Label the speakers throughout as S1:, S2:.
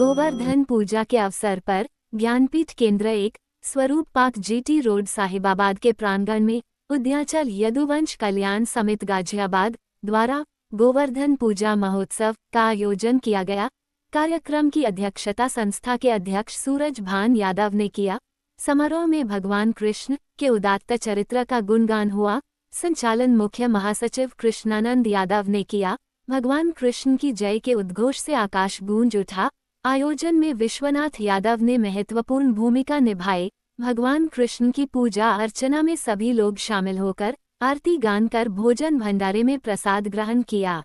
S1: गोवर्धन पूजा के अवसर पर ज्ञानपीठ केंद्र 1 स्वरूप पार्क जीटी रोड साहिबाबाद के प्रांगण में उद्याचल यदुवंश कल्याण समिति गाजियाबाद द्वारा गोवर्धन पूजा महोत्सव का आयोजन किया गया। कार्यक्रम की अध्यक्षता संस्था के अध्यक्ष सूरज भान यादव ने किया। समारोह में भगवान कृष्ण के उदात्त चरित्र का गुणगान हुआ। संचालन मुख्य महासचिव कृष्णानंद यादव ने किया। भगवान कृष्ण की जय के उद्घोष से आकाश गूंज उठा। आयोजन में विश्वनाथ यादव ने महत्वपूर्ण भूमिका निभाई। भगवान कृष्ण की पूजा अर्चना में सभी लोग शामिल होकर आरती गान कर भोजन भंडारे में प्रसाद ग्रहण किया।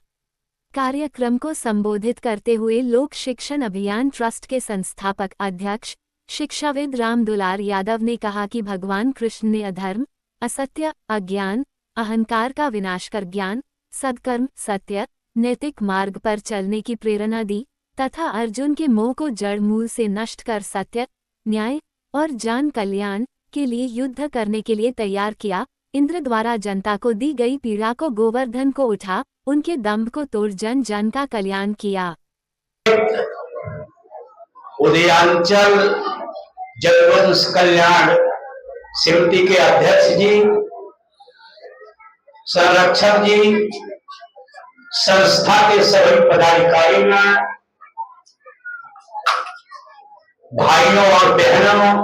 S1: कार्यक्रम को संबोधित करते हुए लोक शिक्षण अभियान ट्रस्ट के संस्थापक अध्यक्ष शिक्षाविद राम दुलार यादव ने कहा कि भगवान कृष्ण ने अधर्म, असत्य, अज्ञान, अहंकार का विनाश कर ज्ञान, सद्कर्म, सत्य, नैतिक मार्ग पर चलने की प्रेरणा दी तथा अर्जुन के मोह को जड़ मूल से नष्ट कर सत्य, न्याय और जन कल्याण के लिए युद्ध करने के लिए तैयार किया। इंद्र द्वारा जनता को दी गई पीड़ा को गोवर्धन को उठा, उनके दंभ को तोड़ जन जन का कल्याण किया।
S2: उदयांचल यदुवंश कल्याण समिति के अध्यक्ष जी, संरक्षक जी, संस्था के सभी पदाधिकारी, भाइयों और बहनों,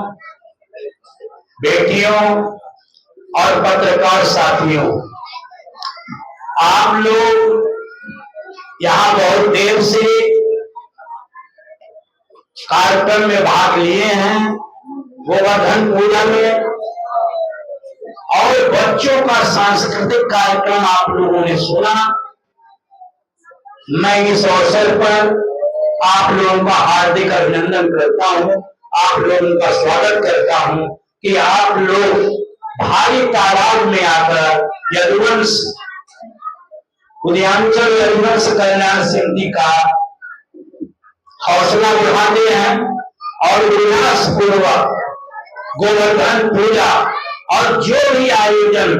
S2: बेटियों और पत्रकार साथियों, आप लोग यहाँ बहुत देर से कार्यक्रम में भाग लिए हैं। गोवर्धन पूजा में और बच्चों का सांस्कृतिक कार्यक्रम आप लोगों ने सुना। मैं इस अवसर पर आप लोगों का हार्दिक अभिनंदन करता हूं, आप लोगों का स्वागत करता हूं कि आप लोग भारी तादाद में आकर यदुवंश उदयांचल यदुवंश कल्याण समिति का हौसला बढ़ाते हैं और उल्लास पूर्वक गोवर्धन पूजा और जो भी आयोजन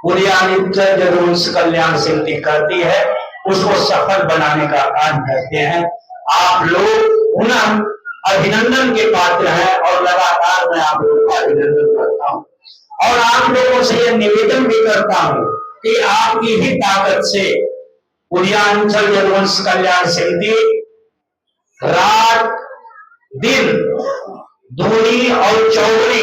S2: उदयांचल यदुवंश कल्याण समिति करती है उसको सफल बनाने का काम करते हैं। आप लोग उन्हें अभिनंदन के पात्र हैं और लगातार मैं आप लोगों का अभिनंदन करता हूं और आप लोगों से यह निवेदन भी करता हूं कि आपकी ही ताकत से उदयांचल यदुवंश कल्याण समिति रात दिन दूनी और चौगुनी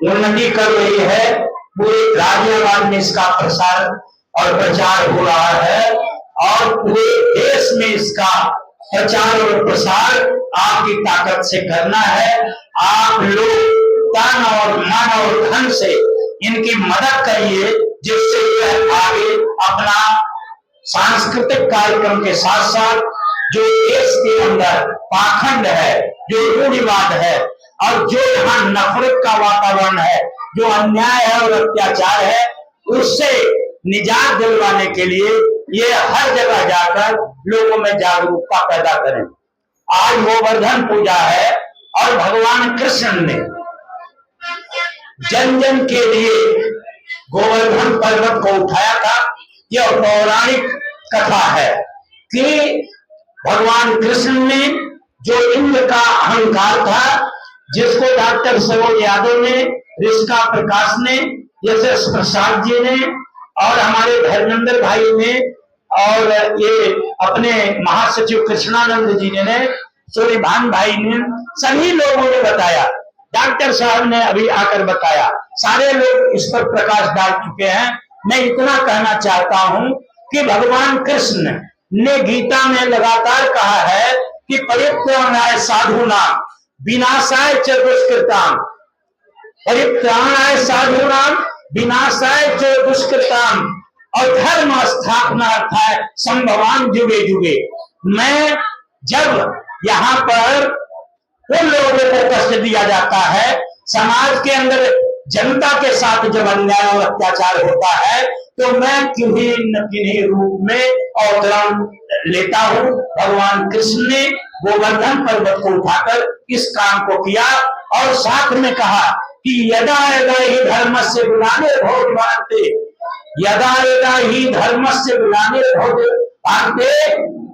S2: उन्नति कर रही है। पूरे गाजियाबाद में इसका प्रसार और प्रचार हो रहा है और पूरे देश में इसका प्रचार और प्रसार आपकी ताकत से करना है। आप लोग तन और मन और धन से इनकी मदद करिए जिससे यह आगे अपना सांस्कृतिक कार्यक्रम के साथ साथ जो देश के अंदर पाखंड है, जो रूढ़िवाद है और जो यहाँ नफरत का वातावरण है, जो अन्याय है और अत्याचार है, उससे निजात दिलवाने के लिए ये हर जगह जाकर लोगों में जागरूकता पैदा करें। आज गोवर्धन पूजा है और भगवान कृष्ण ने जन जन के लिए गोवर्धन पर्वत को उठाया था। यह पौराणिक कथा है कि भगवान कृष्ण ने जो इंद्र का अहंकार था, जिसको डॉक्टर सरोज यादव ने, ऋषिका प्रकाश ने, यशस प्रसाद जी ने और हमारे धर्मेंद्र भाई ने और ये अपने महासचिव कृष्णानंद जी ने, सूर्यभान भाई ने, सभी लोगों ने बताया। डॉक्टर साहब ने अभी आकर बताया। सारे लोग इस पर प्रकाश डाल चुके हैं। मैं इतना कहना चाहता हूं कि भगवान कृष्ण ने गीता में लगातार कहा है कि परित्राणाय साधूनाम विनाशाय च दुष्कृताम, परित्राणाय साधूनाम विनाशाय च दुष्कृताम और धर्म स्थापनार्थाय संभवान जुगे जुगे। मैं जब यहाँ पर उन लोगों को कष्ट दिया जाता है, समाज के अंदर जनता के साथ जब अन्याय और अत्याचार होता है, तो मैं किन्हीं न किन्हीं रूप में अवतरण लेता हूँ। भगवान कृष्ण ने गोवर्धन पर्वत को उठाकर इस काम को किया और साथ में कहा कि यदा यदा ही धर्मस्य ग्लानिर्भवति भारते, यदा यदा ही धर्मस्य ग्लानिर्भवति भारते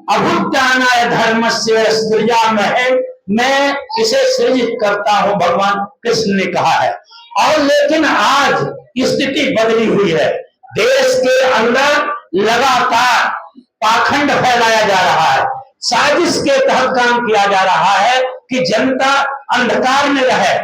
S2: अभुत्थानाय धर्मस्य सृजामहे, मैं इसे सृजित करता हूं, भगवान कृष्ण ने कहा है। और लेकिन आज स्थिति बदली हुई है। देश के अंदर लगातार पाखंड फैलाया जा रहा है, साजिश के तहत काम किया जा रहा है कि जनता अंधकार में रहे,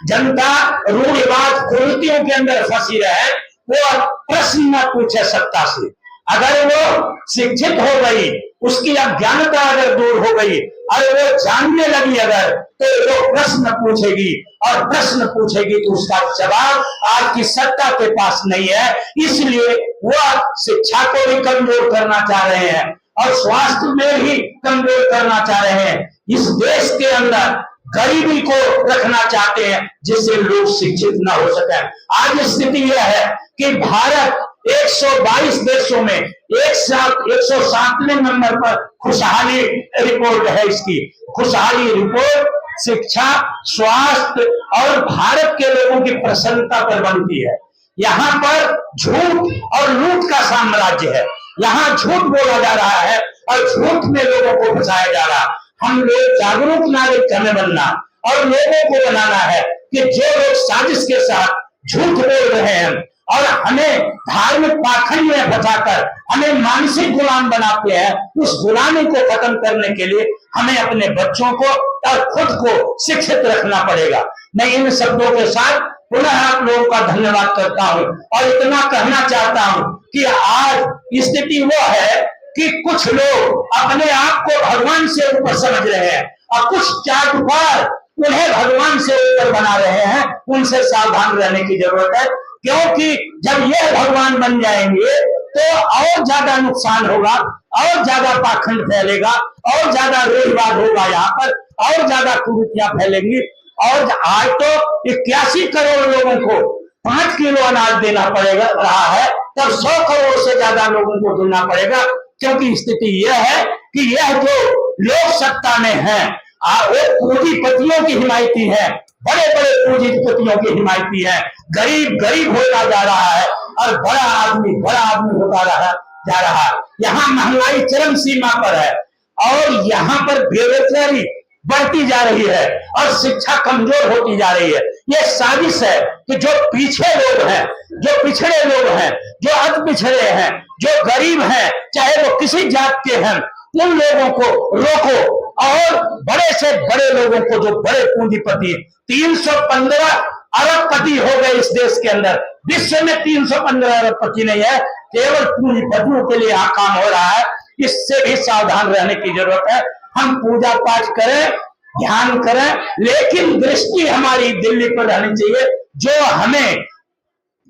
S2: जनता रूढ़िवाद कुरीतियों के अंदर फंसी रहे, वो प्रश्न न पूछे सत्ता से। अगर वो शिक्षित हो गई, उसकी अज्ञानता अगर दूर हो गई और वो जानने लगी अगर, तो वो प्रश्न पूछेगी, और प्रश्न पूछेगी तो उसका जवाब आज की सत्ता के पास नहीं है। इसलिए वो शिक्षा को भी कमजोर करना चाह रहे हैं और स्वास्थ्य में भी कमजोर करना चाह रहे हैं। इस देश के अंदर गरीबी को रखना चाहते हैं जिससे लोग शिक्षित ना हो सके। आज स्थिति यह है कि भारत 122 देशों में 107वें नंबर पर खुशहाली रिपोर्ट है। इसकी खुशहाली रिपोर्ट शिक्षा, स्वास्थ्य और भारत के लोगों की प्रसन्नता पर बनती है। यहाँ पर झूठ और लूट का साम्राज्य है। यहाँ झूठ बोला जा रहा है और झूठ में लोगों को फंसाया जा रहा है। हम लोग जागरूक नागरिक हमें बनना और लोगों को बनाना है कि जो लोग साजिश के साथ झूठ बोल रहे हैं और हमें धार्मिक पाखंड में फंसाकर हमें मानसिक गुलाम बनाते हैं, उस गुलामी को खत्म करने के लिए हमें अपने बच्चों को और खुद को शिक्षित रखना पड़ेगा। मैं इन शब्दों के साथ पुनः आप लोगों का धन्यवाद करता हूं और इतना कहना चाहता हूं कि आज स्थिति वो है कि कुछ लोग अपने आप को भगवान से ऊपर समझ रहे हैं और कुछ चाटुकार उन्हें भगवान से ऊपर बना रहे हैं। उनसे सावधान रहने की जरूरत है, क्योंकि जब ये भगवान बन जाएंगे तो और ज्यादा नुकसान होगा, और ज्यादा पाखंड फैलेगा, और ज्यादा रूढ़िवाद होगा, यहाँ पर और ज्यादा कुरीतियां फैलेंगी। और आज तो 81 करोड़ लोगों को 5 किलो अनाज देना पड़ेगा रहा है, तब 100 करोड़ से ज्यादा लोगों को देना पड़ेगा। क्योंकि स्थिति यह है कि यह जो लोग सत्ता में हैं वो पूंजीपतियों की हिमायती है, बड़े बड़े पूंजीपतियों की हिमायती है। गरीब गरीब होता जा रहा है और बड़ा आदमी होता जा रहा है। यहाँ महंगाई चरम सीमा पर है और यहाँ पर बेरोजगारी बढ़ती जा रही है और शिक्षा कमजोर होती जा रही है। ये साजिश है कि जो पीछे लोग हैं, जो पिछड़े लोग हैं, जो अति पिछड़े हैं, जो गरीब हैं, चाहे वो किसी जात के हैं, उन लोगों को रोको और बड़े से बड़े लोगों को, जो बड़े पूंजीपति 315 अरबपति हो गए इस देश के अंदर। विश्व में 315 अरबपति नहीं है, केवल पूंजीपतियों के लिए यहाँ काम हो रहा है। इससे भी सावधान रहने की जरूरत है। हम पूजा पाठ करें, ध्यान करें, लेकिन दृष्टि हमारी दिल्ली पर रहनी चाहिए, जो हमें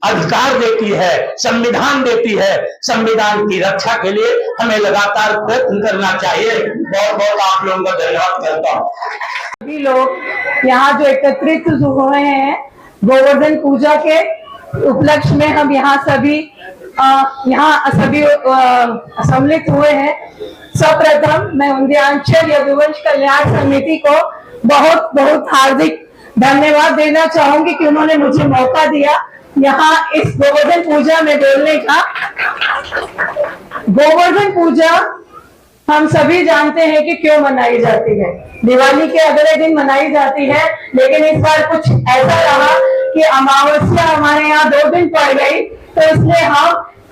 S2: अधिकार देती है, संविधान देती है। संविधान की रक्षा के लिए हमें लगातार प्रयत्न करना चाहिए। बहुत बहुत आप लोगों का धन्यवाद करता हूँ।
S3: सभी लोग यहाँ जो एकत्रित हुए हैं गोवर्धन पूजा के उपलक्ष्य में, हम यहाँ सभी सम्मिलित हुए हैं। सर्वप्रथम मैं उदयांचल यदुवंश कल्याण समिति को बहुत बहुत हार्दिक धन्यवाद देना चाहूंगी कि उन्होंने मुझे मौका दिया यहाँ इस गोवर्धन पूजा में बोलने का। गोवर्धन पूजा हम सभी जानते हैं कि क्यों मनाई जाती है। दिवाली के अगले दिन मनाई जाती है, लेकिन इस बार कुछ ऐसा रहा कि अमावस्या हमारे यहाँ 2 दिन पड़ गई, तो इसलिए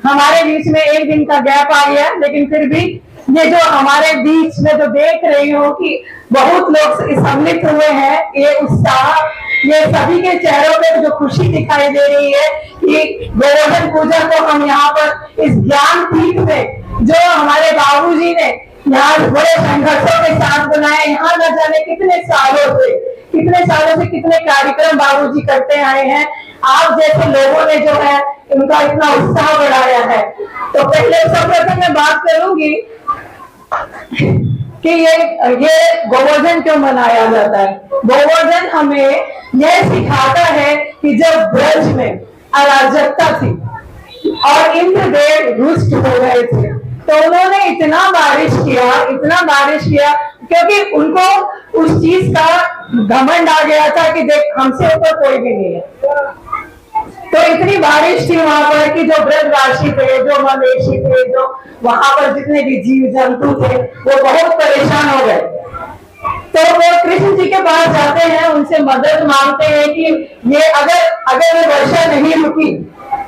S3: हमारे बीच में 1 दिन का गैप आ गया। लेकिन फिर भी ये जो हमारे बीच में जो देख रही हो कि बहुत लोग सम्मिलित हुए हैं, ये उत्साह, ये सभी के चेहरों पे जो खुशी दिखाई दे रही है कि गोवर्धन पूजा को हम यहाँ पर इस ज्ञान पीठ में, जो हमारे बाबूजी ने यहाँ बड़े संघर्षों के साथ बनाया, यहाँ न जाने कितने सालों से कितने कार्यक्रम बाबूजी करते आए हैं। आप जैसे लोगों ने जो है इनका इतना उत्साह बढ़ाया है। तो पहले सर्वप्रथम मैं बात करूंगी कि ये गोवर्धन क्यों मनाया जाता है। गोवर्धन हमें यह सिखाता है कि जब ब्रज में अराजकता थी और इंद्रदेव रुष्ट हो गए थे, तो उन्होंने इतना बारिश किया क्योंकि उनको उस चीज का घमंड आ गया था कि देख, हमसे ऊपर कोई भी नहीं है। तो इतनी बारिश थी वहां पर कि जो ब्रजवासी थे, जो मवेशी थे, जो वहां पर जितने भी जीव जंतु थे, वो बहुत परेशान हो गए। तो वो कृष्ण जी के पास जाते हैं, उनसे मदद मांगते हैं कि ये अगर ये वर्षा नहीं रुकी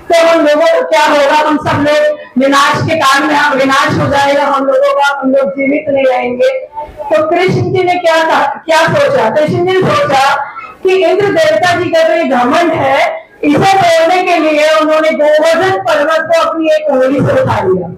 S3: तो हम लोगों को क्या होगा, हम सब लोग विनाश के काल में विनाश हो जाएगा हम लोगों का, हम लोग जीवित नहीं रहेंगे। तो कृष्ण जी ने क्या सोचा? कृष्ण जी ने सोचा कि इंद्र देवता जी का जो ये घमंड है, इसे तोड़ने के लिए उन्होंने गोवर्धन पर्वत को अपनी एक उंगली से उठा लिया,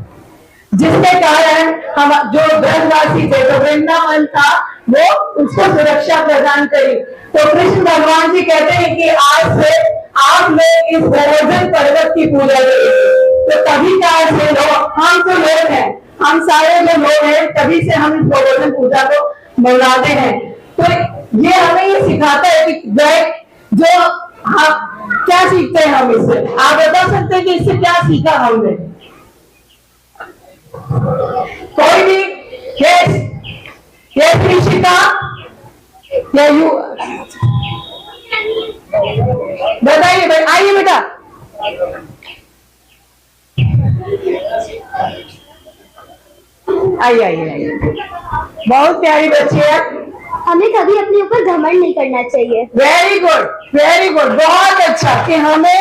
S3: जिसके कारण हम जो ब्रजवासी थे, जो वृंदावन था, वो उसको सुरक्षा प्रदान करी। तो कृष्ण भगवान जी कहते हैं कि आज से आप लोग इस गोवर्धन पर्वत की पूजा करें। तो तभी काल से लोग, हम जो लोग हैं, हम सारे जो लोग हैं, तभी से हम इस गोवर्धन पूजा को मनाते हैं। तो ये हमें ये सिखाता है कि जो हम क्या सीखते हैं हम इससे। आप बता सकते हैं कि इससे क्या सीखा हमने? कोई भी ये कृषिका या यू बताइए भाई, आइए बेटा। आइए, बहुत प्यारी बच्ची है।
S4: हमें कभी अपने ऊपर घमंड नहीं करना चाहिए।
S3: वेरी गुड, बहुत अच्छा कि हमें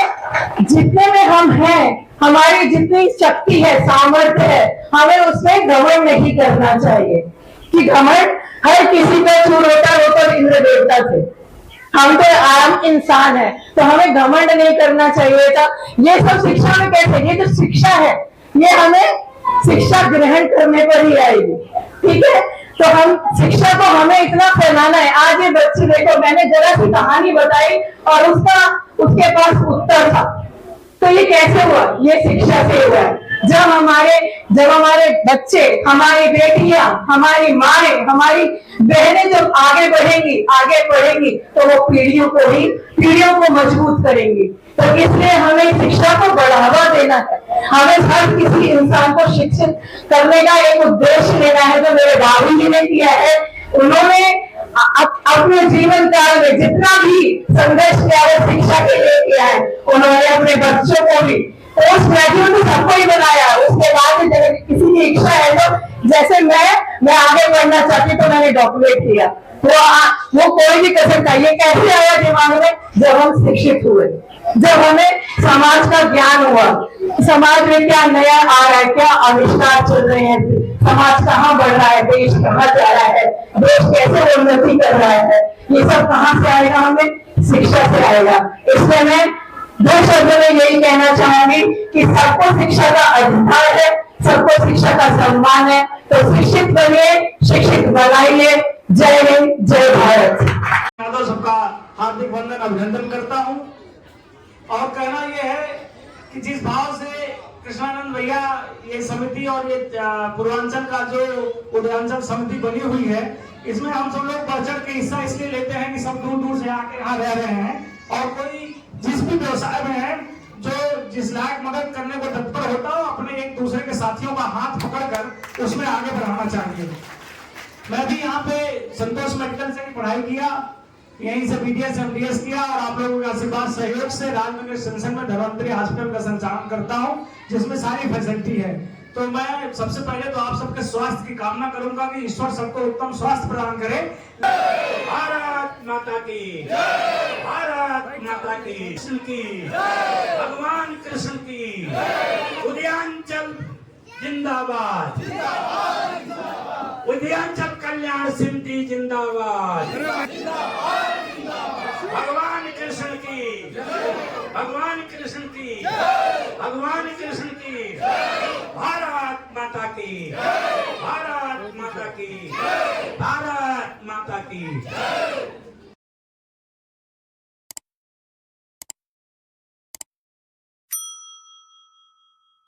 S3: जितने में हम हैं, हमारी जितनी शक्ति है, सामर्थ्य है, हमें उसमें घमंड नहीं करना चाहिए। कि घमंड हर किसी का चूर होता, वो तो इंद्र देवता थे, हम तो आम इंसान है, तो हमें घमंड नहीं करना चाहिए था। ये सब शिक्षा में कैसे? ये जो शिक्षा है, ये हमें शिक्षा ग्रहण करने पर ही आएगी, ठीक है? तो हम शिक्षा को हमें इतना फैलाना है। आज ये बच्ची देखो, मैंने जरा सी कहानी बताई और उसके पास उत्तर था। तो ये कैसे हुआ? ये शिक्षा से हुआ है। जब हमारे बच्चे, हमारी बेटियां, हमारी माएं, हमारी बहनें जब आगे बढ़ेंगी तो वो पीढ़ियों को मजबूत करेंगी। तो इसलिए हमें शिक्षा को बढ़ावा देना है। हमें हर किसी इंसान को शिक्षित करने का एक उद्देश्य लेना है, जो मेरे बाबू जी ने किया है। उन्होंने अपने जीवन काल में जितना भी संघर्ष किया है, शिक्षा के लिए किया है। उन्होंने अपने बच्चों को भी पोस्ट ग्रेजुएट तो सबको ही बनाया। उसके बाद किसी की इच्छा है तो जैसे मैं आगे बढ़ना चाहती, तो मैंने डॉक्टरेट किया। वो कोई भी कर सकता है। ये कैसे आया दिमाग में? जब हम शिक्षित हुए, जब हमें समाज का ज्ञान हुआ, समाज में क्या नया आ रहा है, क्या आविष्कार चल रहे हैं, समाज कहाँ बढ़ रहा है, देश कहाँ जा रहा है, देश कैसे उन्नति कर रहा है, ये सब कहाँ से आएगा? हमें शिक्षा से आएगा। इसलिए मैं 2 शब्दों में यही कहना चाहूंगी कि सबको शिक्षा का अधिकार है, सबको शिक्षा का सम्मान है। तो शिक्षित बनिए, शिक्षित बनाइए। जय हिंद, जय भारत।
S5: मैं सबका हार्दिक वंदन, अभिनंदन करता हूं। और कहना यह है कि जिस भाव से कृष्णानंद भैया ये समिति और ये पूर्वांचल का जो उदयांचल समिति बनी हुई है, इसमें हम सब लोग बढ़ चढ़ के हिस्सा इसलिए लेते हैं कि सब दूर दूर से आके यहाँ रह रहे हैं, और कोई जिस भी व्यवसाय में है, जो जिस लायक मदद करने को तत्पर होता है, अपने एक दूसरे के साथियों का हाथ पकड़कर उसमें आगे बढ़ाना चाहिए। मैं भी यहाँ पे संतोष मेडिकल से पढ़ाई किया, यहीं से BDS MDS किया, और आप लोगों के आशीर्वाद सहयोग से राजनगर सेंसन में धन्वंतरी हॉस्पिटल का संचालन करता हूँ, जिसमें सारी फैसिलिटी है। तो मैं सबसे पहले तो आप सबके स्वास्थ्य की कामना करूंगा कि ईश्वर सबको उत्तम स्वास्थ्य प्रदान करे। भारत माता की, भारत माता की, कृष्ण की, भगवान कृष्ण की, उदयांचल जिंदाबाद, उदयांचल कल्याण समिति जिंदाबाद, भगवान कृष्ण की, भगवान कृष्ण की, भगवान कृष्ण की, भारत माता की, भारत माता की, भारत माता की।